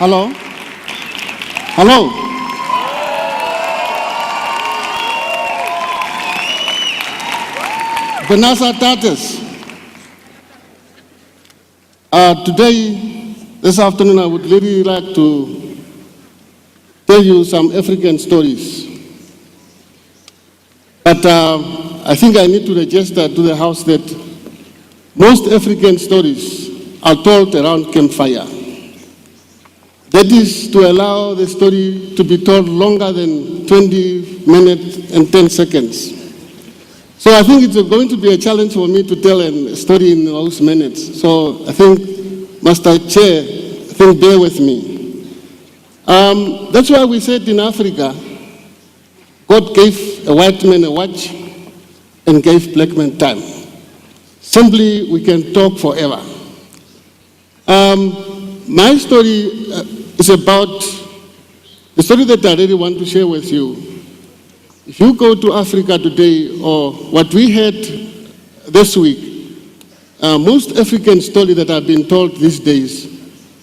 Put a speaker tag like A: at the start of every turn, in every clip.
A: Hello? Hello? Benasa Tatis. Today, this afternoon, I would really like to tell you some African stories. But I think I need to register to the House that most African stories are told around campfire. That is to allow the story to be told longer than 20 minutes and 10 seconds. So I think it's going to be a challenge for me to tell a story in those minutes. So I think, Master Chair, I think bear with me. That's why we said in Africa, God gave a white man a watch and gave black man time. Simply, we can talk forever. My story is about the story that I really want to share with you. If you go to Africa today, or what we had this week, most African stories that have been told these days,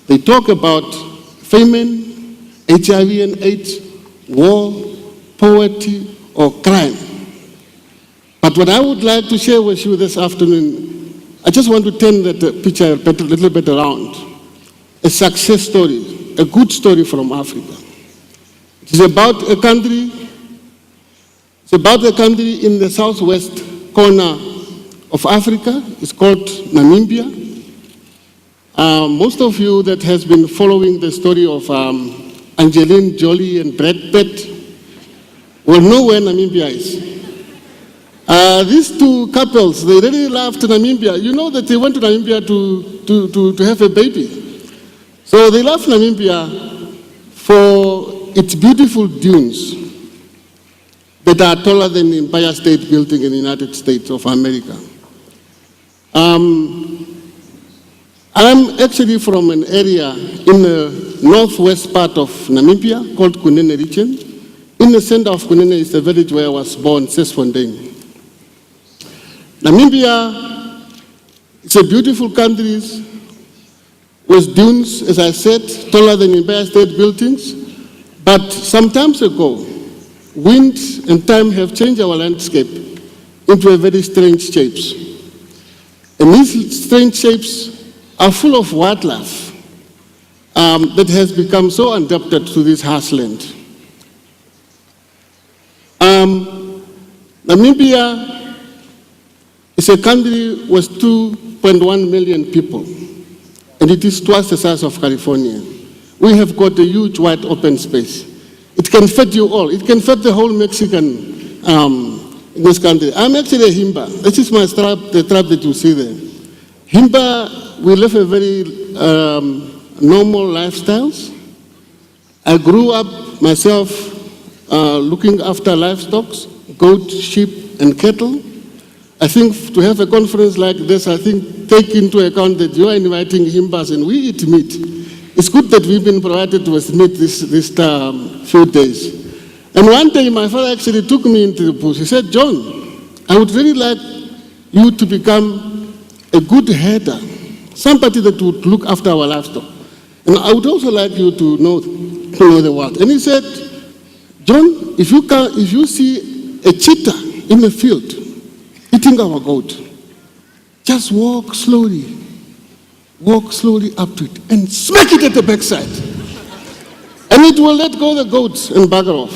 A: they talk about famine, HIV and AIDS, war, poverty, or crime. But what I would like to share with you this afternoon, I just want to turn that picture a little bit around. A success story, a good story from Africa. It is about a country, in the southwest corner of Africa. It's called Namibia. Most of you that has been following the story of Angelina Jolie and Brad Pitt will know where Namibia is. These two couples, they really loved Namibia. You know that they went to Namibia to have a baby. So they love Namibia for its beautiful dunes that are taller than the Empire State Building in the United States of America. I'm actually from an area in the northwest part of Namibia called Kunene region. In the center of Kunene is the village where I was born, Sesfontein. Namibia is a beautiful country with dunes, as I said, taller than Empire State buildings. But some time ago, wind and time have changed our landscape into a very strange shapes. And these strange shapes are full of wildlife that has become so adapted to this harsh land. Namibia is a country with 2.1 million people, and it is twice the size of California. We have got a huge wide open space. It can fit you all. It can fit the whole Mexican in this country. I'm actually a Himba. This is my tribe, the tribe that you see there. Himba, we live a very normal lifestyles. I grew up myself looking after livestock, goat, sheep, and cattle. I think to have a conference like this, I think take into account that you are inviting Himbas and we eat meat. It's good that we've been provided with meat this few days. And one day my father actually took me into the bush. He said, John, I would really like you to become a good herder, somebody that would look after our livestock. And I would also like you to know the world. And he said, John, if you see a cheetah in the field eating our goat, just walk slowly up to it and smack it at the backside. And it will let go the goats and bugger off.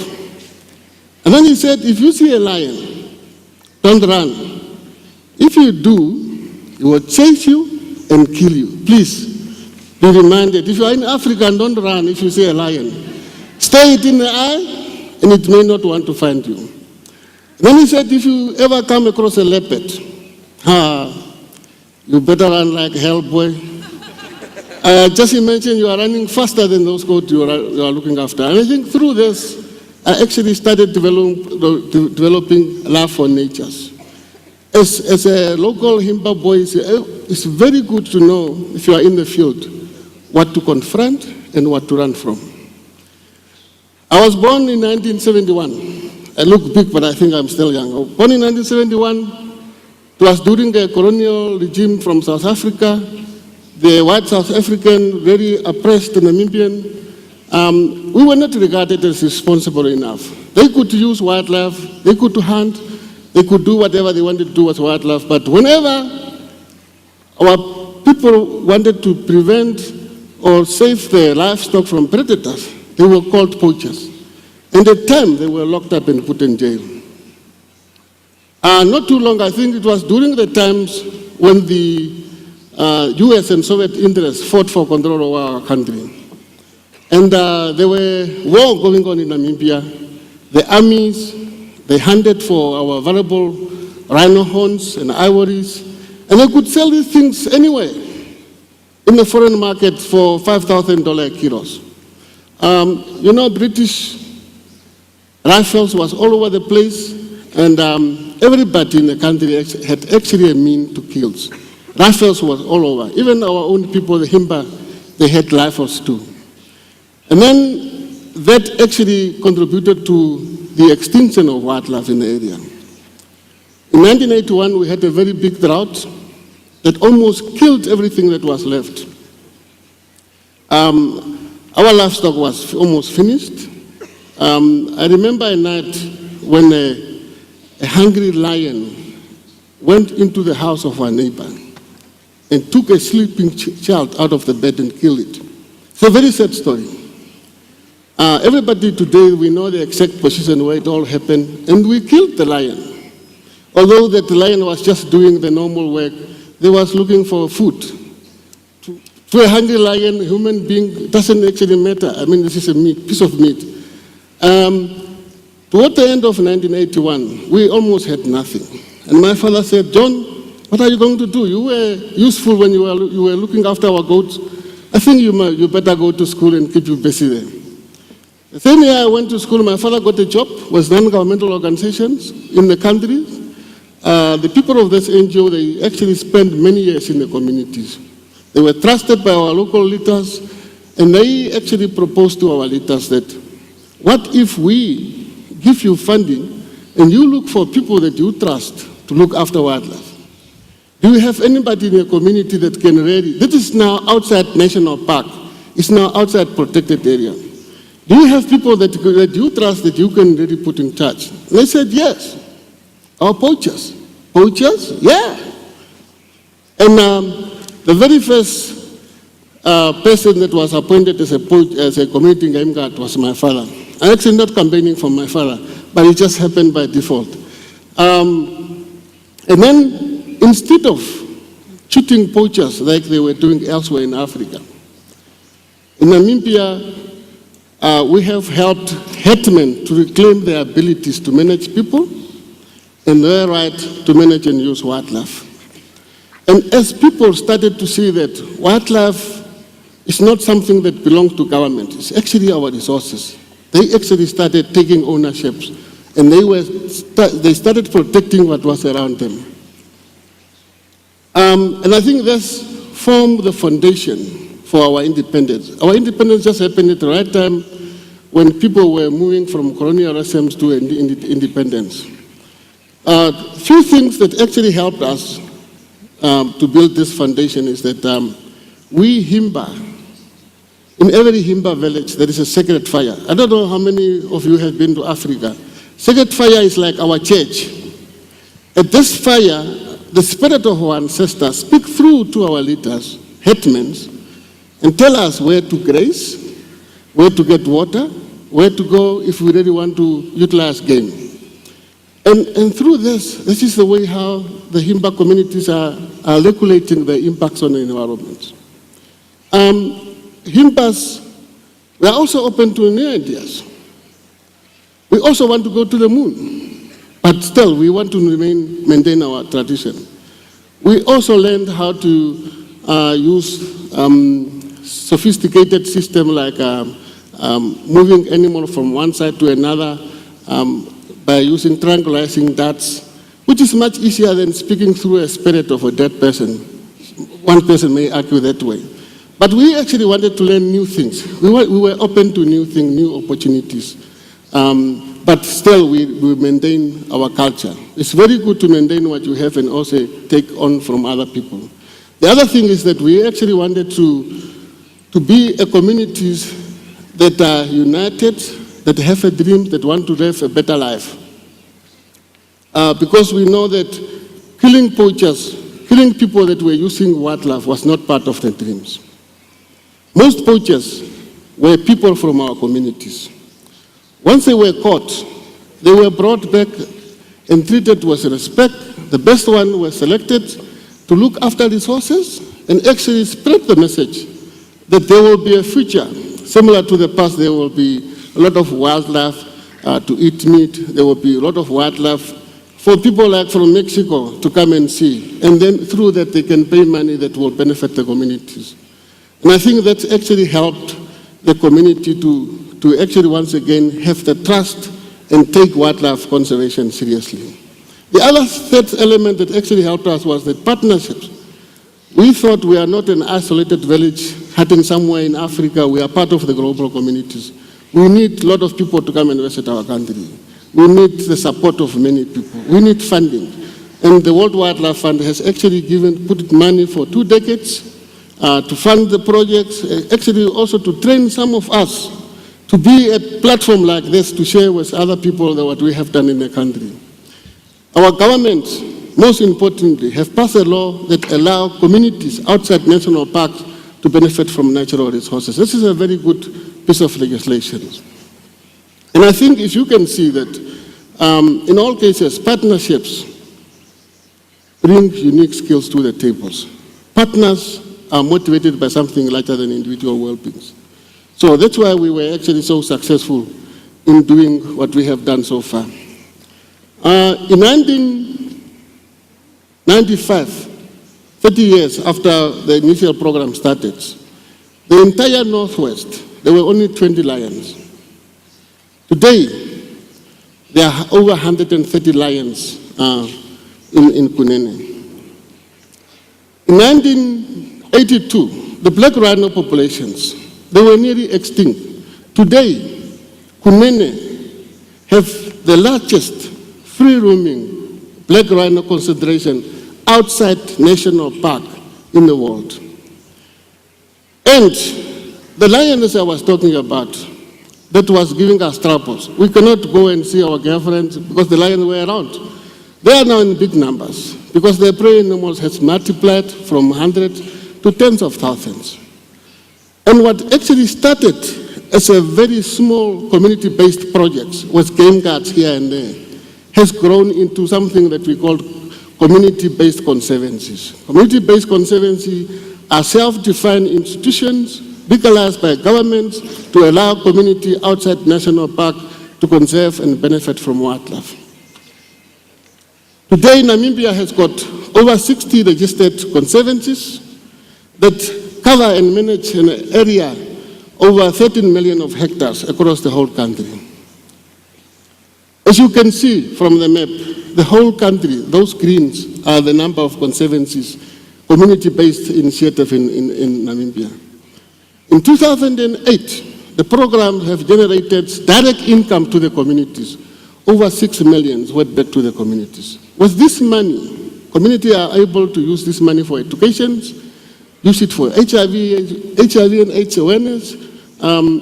A: And then he said, if you see a lion, don't run. If you do, it will chase you and kill you. Please be reminded, if you are in Africa, don't run if you see a lion. Stay it in the eye and it may not want to find you. Then he said, if you ever come across a leopard, you better run like hell, boy. Just imagine you are running faster than those goats you are looking after. And I think through this, I actually started developing love for nature. As a local Himba boy, it's very good to know, if you are in the field, what to confront and what to run from. I was born in 1971. I look big, but I think I'm still young. Born in 1971, it was during the colonial regime from South Africa. the white South African, very oppressed Namibian, we were not regarded as responsible enough. They could use wildlife, they could hunt, they could do whatever they wanted to do with wildlife, but whenever our people wanted to prevent or save their livestock from predators, they were called poachers. And at the time, they were locked up and put in jail. Not too long, I think it was during the times when the US and Soviet interests fought for control of our country. And there were war going on in Namibia. The armies, they hunted for our valuable rhino horns and ivories, and they could sell these things anywhere in the foreign market for $5,000 kilos. You know, British rifles was all over the place, and everybody in the country had actually a mean to kill. Rifles was all over. Even our own people, the Himba, they had rifles too. And then that actually contributed to the extinction of wildlife in the area. In 1981, we had a very big drought that almost killed everything that was left. Our livestock was almost finished. I remember a night when a hungry lion went into the house of our neighbor and took a sleeping child out of the bed and killed it. It's a very sad story. Everybody today, we know the exact position where it all happened, and we killed the lion. Although that the lion was just doing the normal work, they was looking for food. To a hungry lion, a human being, it doesn't actually matter. I mean, this is a piece of meat. Toward the end of 1981, we almost had nothing. And my father said, John, what are you going to do? You were useful when you were looking after our goats. I think you better go to school and keep you busy there. The same year I went to school, my father got a job with non-governmental organizations in the country. The people of this NGO, they actually spent many years in the communities. They were trusted by our local leaders, and they actually proposed to our leaders that, what if we give you funding and you look for people that you trust to look after wildlife? Do you have anybody in your community that can really, that is now outside national park, it's now outside protected area. Do you have people that you trust that you can really put in charge? And they said, yes. Our poachers. Poachers? Yeah. And the very first person that was appointed as a community game guard was my father. I'm actually not campaigning for my father, but it just happened by default. And then, instead of shooting poachers like they were doing elsewhere in Africa, in Namibia, we have helped headmen to reclaim their abilities to manage people and their right to manage and use wildlife. And as people started to see that wildlife is not something that belongs to government, it's actually our resources, they actually started taking ownership, and they started protecting what was around them. And I think this formed the foundation for our independence. Our independence just happened at the right time when people were moving from colonial regimes to independence. Few things that actually helped us to build this foundation is that we Himba, in every Himba village, there is a sacred fire. I don't know how many of you have been to Africa. Sacred fire is like our church. At this fire, the spirit of our ancestors speak through to our leaders, hetmen, and tell us where to graze, where to get water, where to go if we really want to utilize game. And through this is the way how the Himba communities are regulating the impacts on the environment. Himbas, we are also open to new ideas. We also want to go to the moon, but still we want to maintain our tradition. We also learned how to use sophisticated system like moving animal from one side to another by using tranquilizing darts, which is much easier than speaking through a spirit of a dead person. One person may argue that way. But we actually wanted to learn new things. We were open to new things, new opportunities. But still, we maintain our culture. It's very good to maintain what you have and also take on from other people. The other thing is that we actually wanted to be a communities that are united, that have a dream, that want to live a better life. Because we know that killing poachers, killing people that were using wildlife was not part of the dreams. Most poachers were people from our communities. Once they were caught, they were brought back and treated with respect. The best one was selected to look after resources and actually spread the message that there will be a future. Similar to the past, there will be a lot of wildlife to eat meat. There will be a lot of wildlife for people like from Mexico to come and see. And then through that, they can pay money that will benefit the communities. And I think that's actually helped the community to actually once again have the trust and take wildlife conservation seriously. The other third element that actually helped us was the partnerships. We thought we are not an isolated village hiding somewhere in Africa. We are part of the global communities. We need a lot of people to come and visit our country. We need the support of many people. We need funding. And the World Wildlife Fund has actually put money for 2 decades to fund the projects, actually also to train some of us to be a platform like this to share with other people what we have done in the country. Our government, most importantly, have passed a law that allows communities outside national parks to benefit from natural resources. This is a very good piece of legislation. And I think if you can see that in all cases, partnerships bring unique skills to the tables. Partners are motivated by something larger than individual well-beings. So that's why we were actually so successful in doing what we have done so far. In 1995, 30 years after the initial program started, the entire Northwest, there were only 20 lions. Today, there are over 130 lions in Kunene. In 1982, the black rhino populations, they were nearly extinct. Today, Kunene have the largest free-roaming black rhino concentration outside national park in the world. And the lioness I was talking about, that was giving us troubles. We cannot go and see our girlfriends because the lions were around. They are now in big numbers because the prey animals has multiplied from 100 to tens of thousands. And what actually started as a very small community-based project with game guards here and there has grown into something that we call community-based conservancies. Community-based conservancy are self-defined institutions legalized by governments to allow community outside national park to conserve and benefit from wildlife. Today, Namibia has got over 60 registered conservancies that cover and manage an area over 13 million of hectares across the whole country. As you can see from the map, the whole country, those greens are the number of conservancies, community-based initiative in Namibia. In 2008, the program have generated direct income to the communities. Over 6 million went back to the communities. With this money, community are able to use this money for education, use it for HIV and AIDS awareness,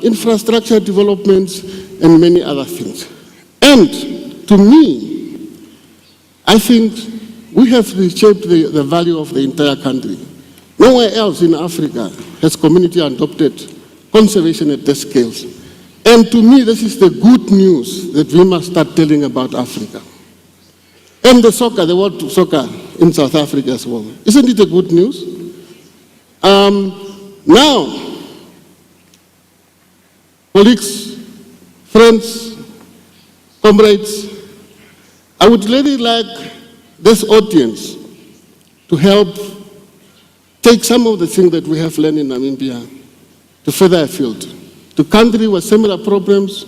A: infrastructure developments, and many other things. And to me, I think we have reshaped the value of the entire country. Nowhere else in Africa has community adopted conservation at this scale. And to me, this is the good news that we must start telling about Africa. And the soccer, the world soccer in South Africa as well. Isn't it a good news? Now, colleagues, friends, comrades, I would really like this audience to help take some of the things that we have learned in Namibia to further afield, to countries with similar problems,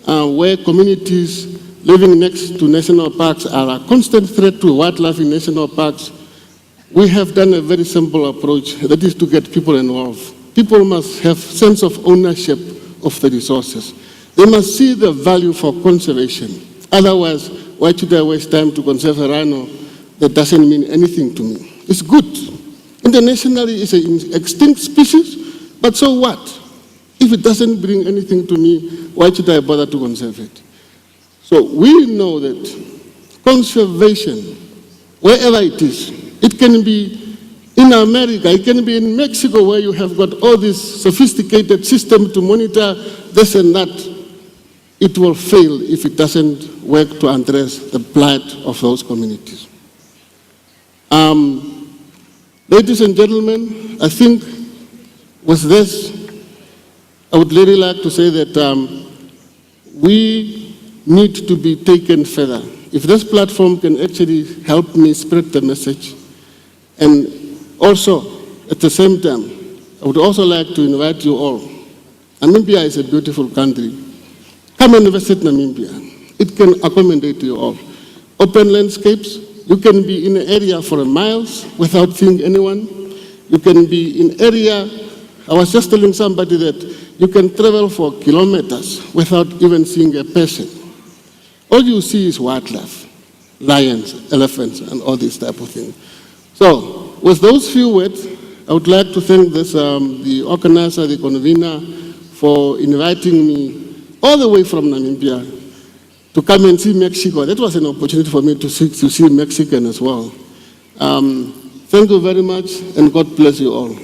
A: where communities living next to national parks are a constant threat to wildlife in national parks. We have done a very simple approach, that is to get people involved. People must have sense of ownership of the resources. They must see the value for conservation. Otherwise, why should I waste time to conserve a rhino that doesn't mean anything to me? It's good. Internationally, it's an extinct species, but so what? If it doesn't bring anything to me, why should I bother to conserve it? So we know that conservation, wherever it is, it can be in America, it can be in Mexico, where you have got all this sophisticated system to monitor this and that. It will fail if it doesn't work to address the plight of those communities. Ladies and gentlemen, I think with this, I would really like to say that we need to be taken further. If this platform can actually help me spread the message, and also, at the same time, I would also like to invite you all. Namibia is a beautiful country. Come and visit Namibia. It can accommodate you all. Open landscapes. You can be in an area for miles without seeing anyone. You can be in area, I was just telling somebody that you can travel for kilometers without even seeing a person. All you see is wildlife, lions, elephants, and all these type of things. So, with those few words, I would like to thank the organizer, the convener, for inviting me all the way from Namibia to come and see Mexico. That was an opportunity for me to see Mexican as well. Thank you very much, and God bless you all.